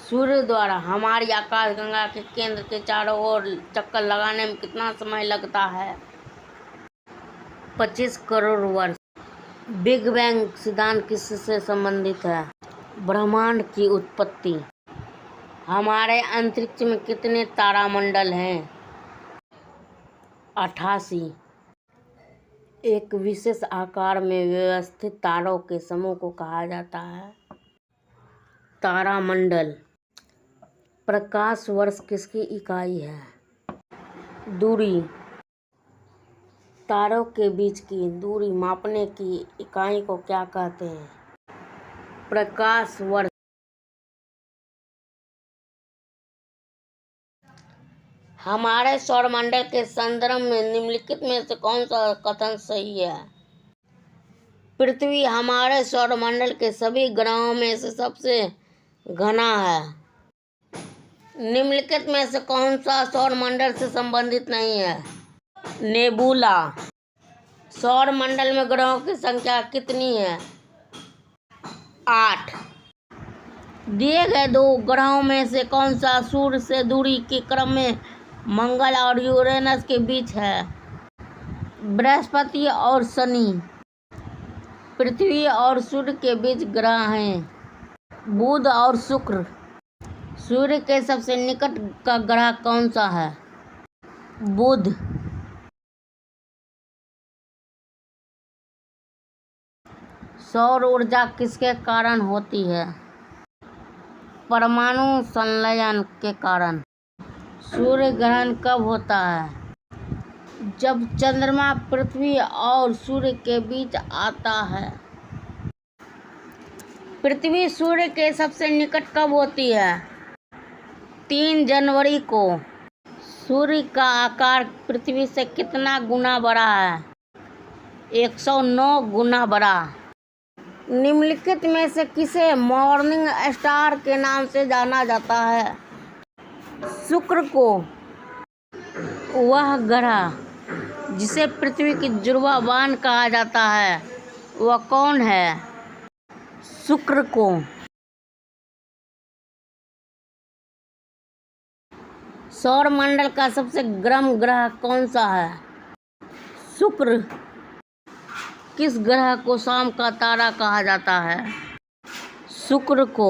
सूर्य द्वारा हमारी आकाशगंगा के केंद्र के चारों ओर चक्कर लगाने में कितना समय लगता है? 25 करोड़ वर्ष। बिग बैंग सिद्धांत किससे संबंधित है? ब्रह्मांड की उत्पत्ति। हमारे अंतरिक्ष में कितने तारामंडल हैं? 88। एक विशेष आकार में व्यवस्थित तारों के समूह को कहा जाता है तारामंडल। प्रकाश वर्ष किसकी इकाई है? दूरी। तारों के बीच की दूरी मापने की इकाई को क्या कहते हैं? प्रकाश वर्ष। हमारे सौरमंडल के संदर्भ में निम्नलिखित में से कौन सा कथन सही है? पृथ्वी हमारे सौरमंडल के सभी ग्रहों में से सबसे घना है। निम्नलिखित में से कौन सा सौरमंडल से संबंधित नहीं है? नेबुला। सौरमंडल में ग्रहों की संख्या कितनी है? 8। दिए गए दो ग्रहों में से कौन सा सूर्य से दूरी के क्रम में मंगल और यूरेनस के बीच है? बृहस्पति और शनि। पृथ्वी और सूर्य के बीच ग्रह हैं बुध और शुक्र। सूर्य के सबसे निकट का ग्रह कौन सा है? बुध। सौर ऊर्जा किसके कारण होती है? परमाणु संलयन के कारण। सूर्य ग्रहण कब होता है? जब चंद्रमा पृथ्वी और सूर्य के बीच आता है। पृथ्वी सूर्य के सबसे निकट कब होती है? 3 जनवरी को। सूर्य का आकार पृथ्वी से कितना गुना बड़ा है? 109 गुना बड़ा। निम्नलिखित में से किसे मॉर्निंग स्टार के नाम से जाना जाता है? शुक्र को। वह ग्रह जिसे पृथ्वी की जुड़वा बांध कहा जाता है वह कौन है? शुक्र को। सौरमंडल का सबसे गर्म ग्रह कौन सा है? शुक्र। किस ग्रह को शाम का तारा कहा जाता है? शुक्र को।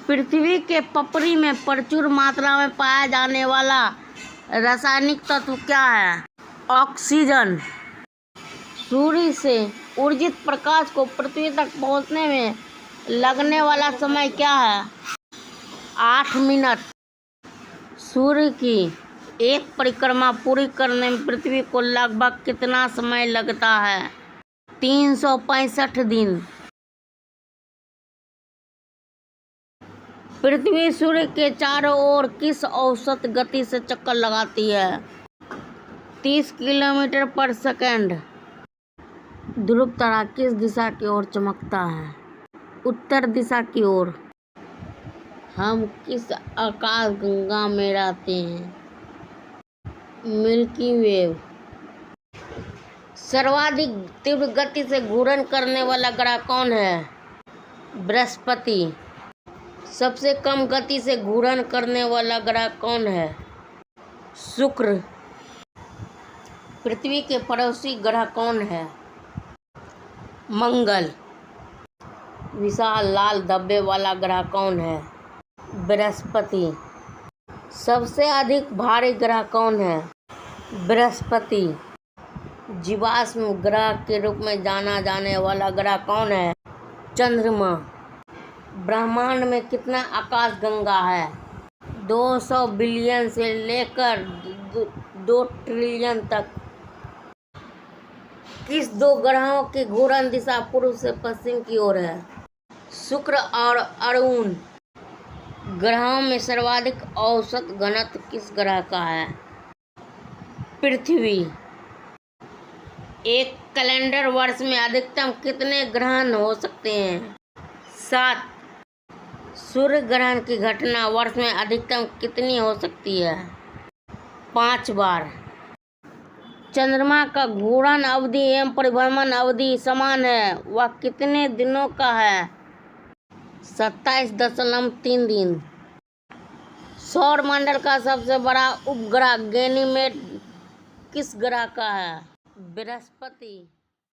पृथ्वी के पपरी में प्रचुर मात्रा में पाया जाने वाला रासायनिक तत्व क्या है? ऑक्सीजन। सूर्य से उत्सर्जित प्रकाश को पृथ्वी तक पहुंचने में लगने वाला समय क्या है? 8 मिनट। सूर्य की एक परिक्रमा पूरी करने में पृथ्वी को लगभग कितना समय लगता है? 365 दिन। पृथ्वी सूर्य के चारों ओर किस औसत गति से चक्कर लगाती है? 30 किलोमीटर पर सेकंड। ध्रुव तारा किस दिशा की ओर चमकता है? उत्तर दिशा की ओर। हम किस आकाशगंगा में रहते हैं? मिल्की वे। सर्वाधिक तीव्र गति से घूर्णन करने वाला ग्रह कौन है? बृहस्पति। सबसे कम गति से घूर्णन करने वाला ग्रह कौन है? शुक्र। पृथ्वी के पड़ोसी ग्रह कौन है? मंगल। विशाल लाल धब्बे वाला ग्रह कौन है? बृहस्पति। सबसे अधिक भारी ग्रह कौन है? बृहस्पति। जीवाश्म ग्रह के रूप में जाना जाने वाला ग्रह कौन है? चंद्रमा। ब्रह्मांड में कितना आकाशगंगा है? 200 बिलियन से लेकर 2 ट्रिलियन तक। किस दो ग्रहों की घूर्णन दिशा पूर्व से पश्चिम की ओर है? शुक्र और अरुण। ग्रहों में सर्वाधिक औसत घनत्व किस ग्रह का है? पृथ्वी। एक कैलेंडर वर्ष में अधिकतम कितने ग्रहण हो सकते हैं? 7। सूर्य ग्रहण की घटना वर्ष में अधिकतम कितनी हो सकती है? 5 बार। चंद्रमा का घूर्णन अवधि एवं परिभ्रमण अवधि समान है, वह कितने दिनों का है? 27.3 दिन। सौर मंडल का सबसे बड़ा उपग्रह गैनीमेड किस ग्रह का है? बृहस्पति।